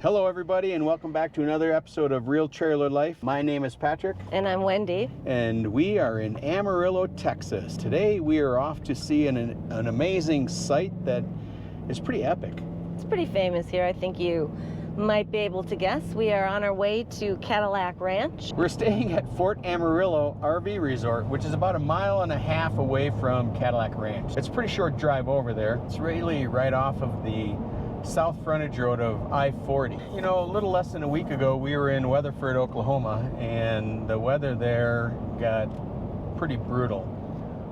Hello everybody and welcome back to another episode of Real Trailer Life. My name is Patrick. And I'm Wendy. And we are in Amarillo, Texas. Today we are off to see an amazing site that is pretty epic. It's pretty famous here. I think you might be able to guess. We are on our way to Cadillac Ranch. We're staying at Fort Amarillo RV Resort, which is about 1.5 miles away from Cadillac Ranch. It's a pretty short drive over there. It's really right off of the south frontage road of I-40. You know, a little less than a week ago, we were in Weatherford, Oklahoma, and the weather there got pretty brutal.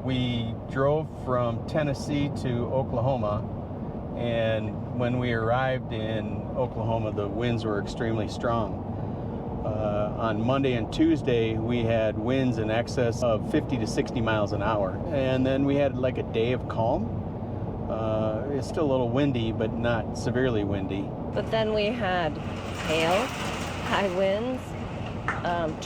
We drove from Tennessee to Oklahoma, and when we arrived in Oklahoma, the winds were extremely strong. On Monday and Tuesday, we had winds in excess of 50 to 60 miles an hour, and then we had like a day of calm. It's still a little windy, but not severely windy. But then we had hail, high winds,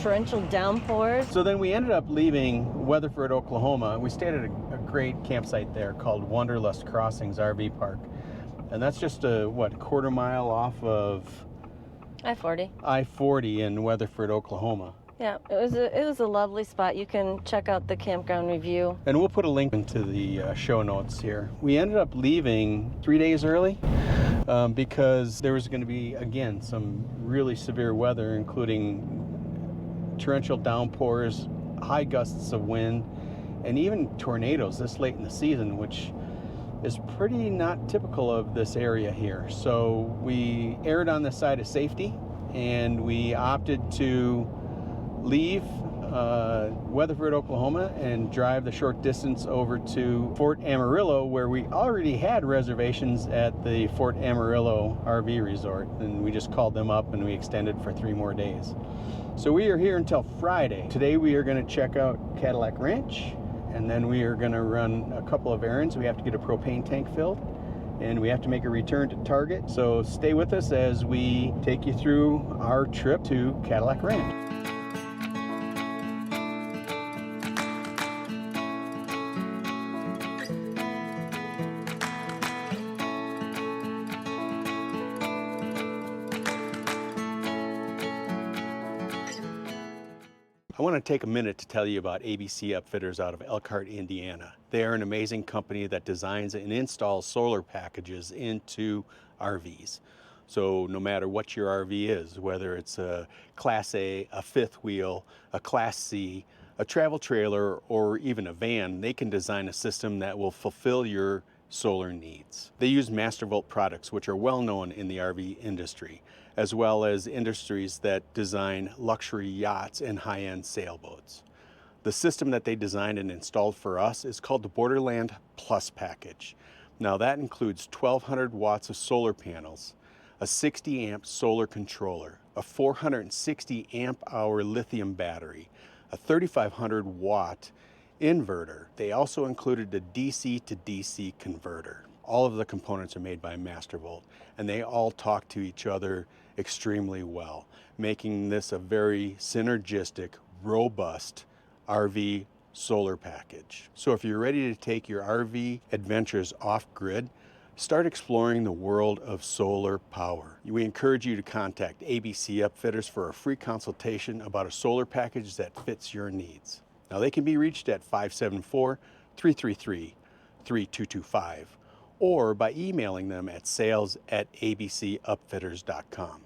torrential downpours. So then we ended up leaving Weatherford, Oklahoma. We stayed at a great campsite there called Wanderlust Crossings RV Park. And that's just a quarter mile off of I-40. I-40 in Weatherford, Oklahoma. Yeah, it was a lovely spot. You can check out the campground review. And we'll put a link into the show notes here. We ended up leaving 3 days early because there was going to be, again, some really severe weather, including torrential downpours, high gusts of wind, and even tornadoes this late in the season, which is pretty not typical of this area here. So we erred on the side of safety, and we opted to leave Weatherford, Oklahoma, and drive the short distance over to Fort Amarillo, where we already had reservations at the Fort Amarillo RV Resort, and we just called them up and we extended for 3 more days. So we are here until Friday. Today we are going to check out Cadillac Ranch, and then we are going to run a couple of errands. We have to get a propane tank filled, and we have to make a return to Target. So stay with us as we take you through our trip to Cadillac Ranch. I want to take a minute to tell you about ABC Upfitters out of Elkhart, Indiana. They are an amazing company that designs and installs solar packages into RVs. So no matter what your RV is, whether it's a Class A, a fifth wheel, a Class C, a travel trailer, or even a van, they can design a system that will fulfill your solar needs. They use Mastervolt products, which are well known in the RV industry, as well as industries that design luxury yachts and high-end sailboats. The system that they designed and installed for us is called the Borderland Plus package. Now that includes 1,200 watts of solar panels, a 60 amp solar controller, a 460 amp hour lithium battery, a 3,500 watt inverter. They also included a DC to DC converter. All of the components are made by Mastervolt, and they all talk to each other extremely well, making this a very synergistic, robust RV solar package. So if you're ready to take your RV adventures off-grid, start exploring the world of solar power. We encourage you to contact ABC Upfitters for a free consultation about a solar package that fits your needs. Now they can be reached at 574-333-3225 or by emailing them at sales@abcupfitters.com.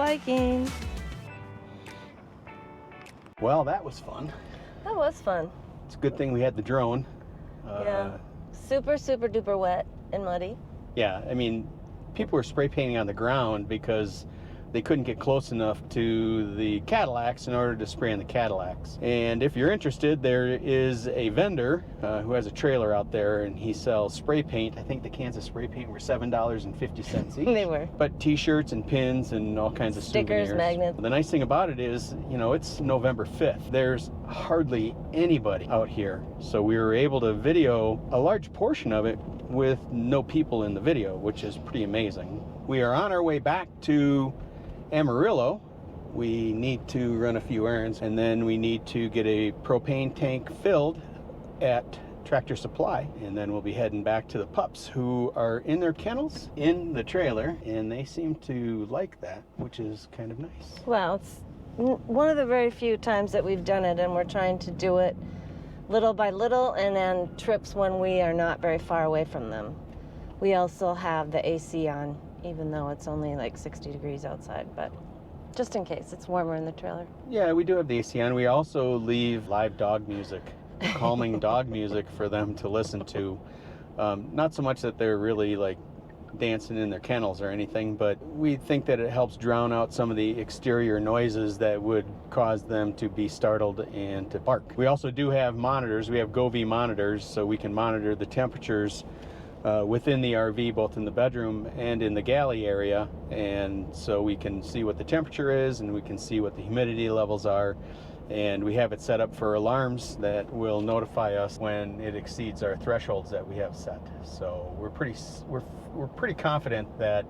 hiking. Well, that was fun. That was fun. It's a good thing we had the drone. Yeah. Super, super duper wet and muddy. Yeah, I mean, people were spray painting on the ground because they couldn't get close enough to the Cadillacs in order to spray on the Cadillacs. And if you're interested, there is a vendor who has a trailer out there, and he sells spray paint. I think the cans of spray paint were $7.50 each. They were. But t-shirts and pins and all kinds of Stickers, souvenirs. magnets. The nice thing about it is, you know, it's November 5th. There's hardly anybody out here. So we were able to video a large portion of it with no people in the video, which is pretty amazing. We are on our way back to Amarillo. We need to run a few errands, and then we need to get a propane tank filled at Tractor Supply, and then we'll be heading back to the pups who are in their kennels in the trailer, and they seem to like that, which is kind of nice. Well, it's one of the very few times that we've done it, and we're trying to do it little by little, and then trips when we are not very far away from them. We also have the AC on, even though it's only like 60 degrees outside, but just in case, it's warmer in the trailer. Yeah, we do have the AC on. We also leave live dog music, calming dog music for them to listen to. Not so much that they're really like dancing in their kennels or anything, but we think that it helps drown out some of the exterior noises that would cause them to be startled and to bark. We also do have monitors. We have Govee monitors, so we can monitor the temperatures within the RV, both in the bedroom and in the galley area, and so we can see what the temperature is, and we can see what the humidity levels are, and we have it set up for alarms that will notify us when it exceeds our thresholds that we have set. So we're pretty confident that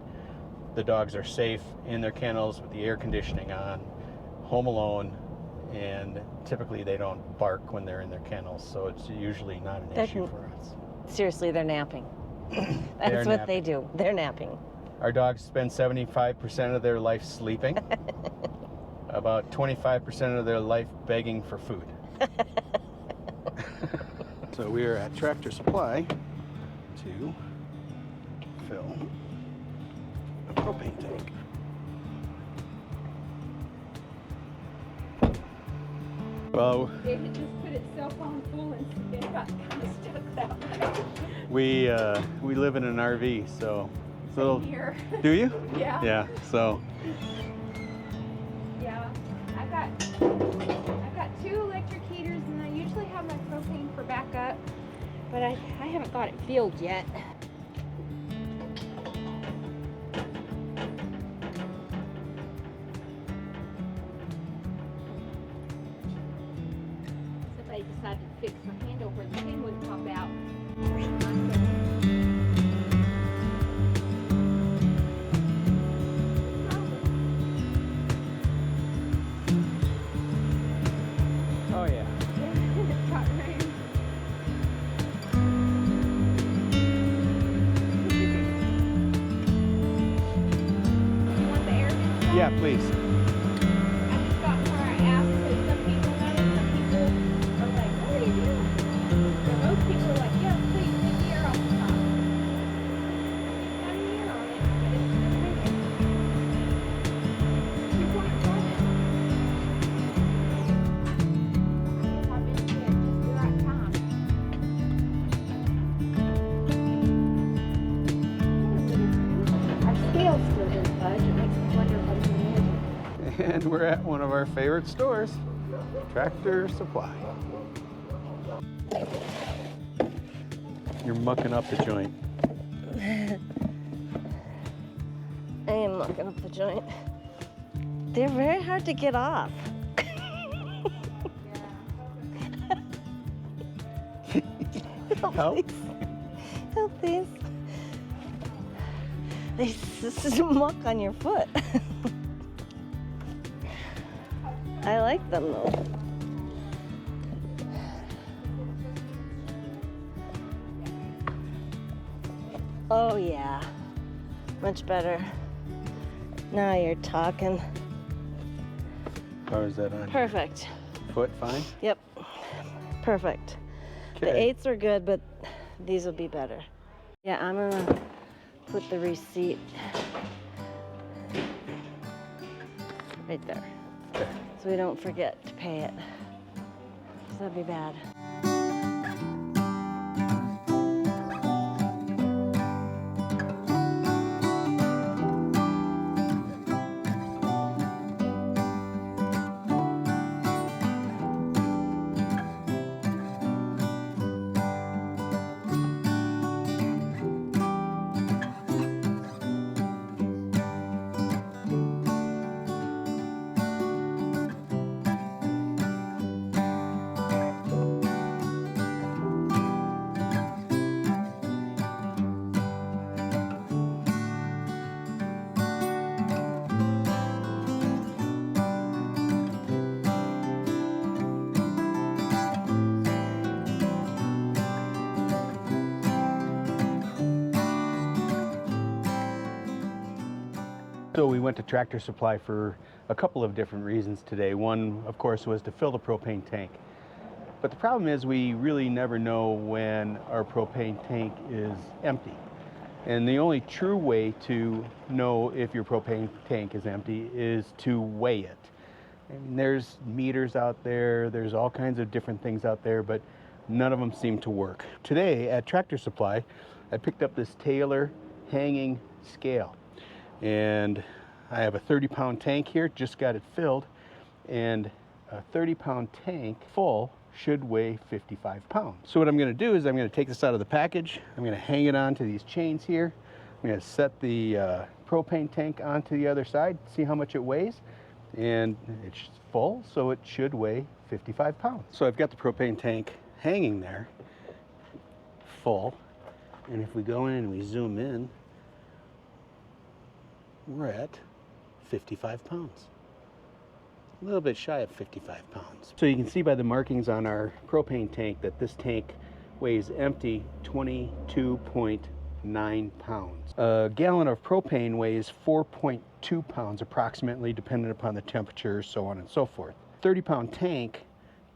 the dogs are safe in their kennels with the air conditioning on, home alone, and typically they don't bark when they're in their kennels, so it's usually not an issue for us. Seriously, they're napping. That's what they do. They're napping. Our dogs spend 75% of their life sleeping, about 25% of their life begging for food. So we are at Tractor Supply to fill a propane tank. Well, It had just put itself on full and it got kind of stuck that way. we live in an RV, so it's a little. Here. Do you? Yeah. Yeah. So. Yeah. I've got 2 electric heaters, and I usually have my propane for backup, but I haven't got it filled yet. Somebody decided to fix my handle where the pin would pop out. Oh yeah. It's got room. You want the air vent? Yeah, please. I just got where I asked, because some people want it, some people are like, what are you doing? So most people are like, yes, please, take the air off the top. It's got an air on it, but it's still moving. 2.1. I've been sick just the right time. Our scale still didn't budge. It makes me wonder what it's in. And we're at one of our favorite stores, Tractor Supply. You're mucking up the joint. I am mucking up the joint. They're very hard to get off. Help. Please. Help, please. They just muck on your foot. I like them though. Oh yeah, much better. Now you're talking. How is that on? Perfect. Foot fine? Yep, perfect. The 8s are good, but these will be better. Yeah, I'm gonna put the receipt right there. Okay. So we don't forget to pay it. 'Cause that'd be bad. So we went to Tractor Supply for a couple of different reasons today. One, of course, was to fill the propane tank. But the problem is we really never know when our propane tank is empty. And the only true way to know if your propane tank is empty is to weigh it. And there's meters out there, there's all kinds of different things out there, but none of them seem to work. Today at Tractor Supply, I picked up this Taylor hanging scale. And I have a 30-pound tank here, just got it filled, and a 30-pound tank full should weigh 55 pounds. So what I'm going to do is I'm going to take this out of the package, I'm going to hang it onto these chains here, I'm going to set the propane tank onto the other side, see how much it weighs, and it's full, so it should weigh 55 pounds. So I've got the propane tank hanging there, full, and if we go in and we zoom in, we're at 55 pounds. A little bit shy of 55 pounds. So you can see by the markings on our propane tank that this tank weighs empty 22.9 pounds. A gallon of propane weighs 4.2 pounds approximately, depending upon the temperature, so on and so forth. 30-pound tank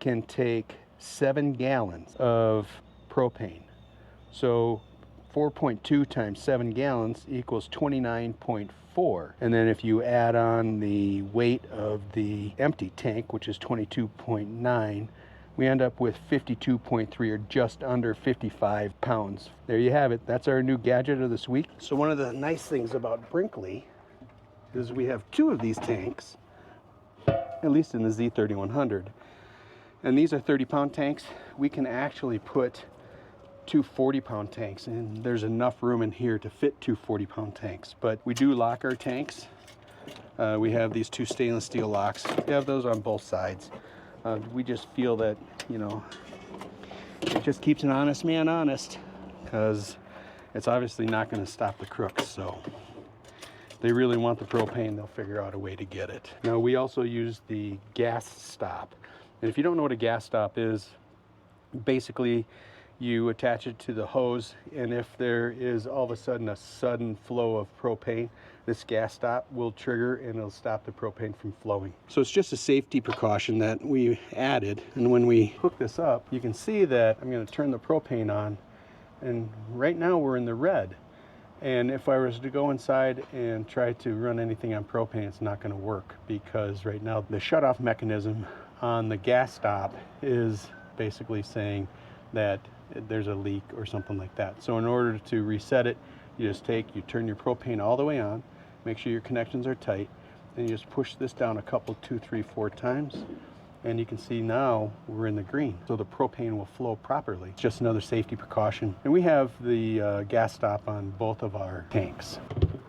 can take 7 gallons of propane. So 4.2 times 7 gallons equals 29.4. And then if you add on the weight of the empty tank, which is 22.9, we end up with 52.3, or just under 55 pounds. There you have it. That's our new gadget of this week. So one of the nice things about Brinkley is we have 2 of these tanks, at least in the Z3100. And these are 30-pound tanks. We can actually put 2 40-pound tanks, and there's enough room in here to fit 2 40-pound tanks. But we do lock our tanks. We have these 2 stainless steel locks. We have those on both sides. We just feel that, you know, it just keeps an honest man honest, because it's obviously not going to stop the crooks. So if they really want the propane, they'll figure out a way to get it. Now we also use the gas stop, and if you don't know what a gas stop is, basically you attach it to the hose, and if there is all of a sudden flow of propane, this gas stop will trigger and it'll stop the propane from flowing. So it's just a safety precaution that we added. And when we hook this up, you can see that I'm going to turn the propane on, and right now we're in the red. And if I was to go inside and try to run anything on propane, it's not going to work, because right now the shutoff mechanism on the gas stop is basically saying that there's a leak or something like that. So in order to reset it, you turn your propane all the way on, make sure your connections are tight, and you just push this down a couple, 2, 3, 4 times, and you can see now we're in the green. So the propane will flow properly. It's just another safety precaution. And we have the gas stop on both of our tanks.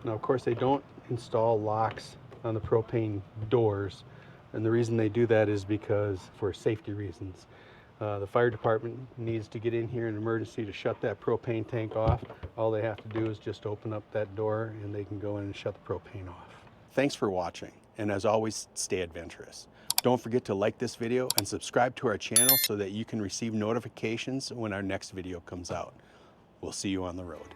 Now, of course, they don't install locks on the propane doors, and the reason they do that is because for safety reasons. The fire department needs to get in here in emergency to shut that propane tank off. All they have to do is just open up that door, and they can go in and shut the propane off. Thanks for watching, and as always, stay adventurous. Don't forget to like this video and subscribe to our channel so that you can receive notifications when our next video comes out. We'll see you on the road.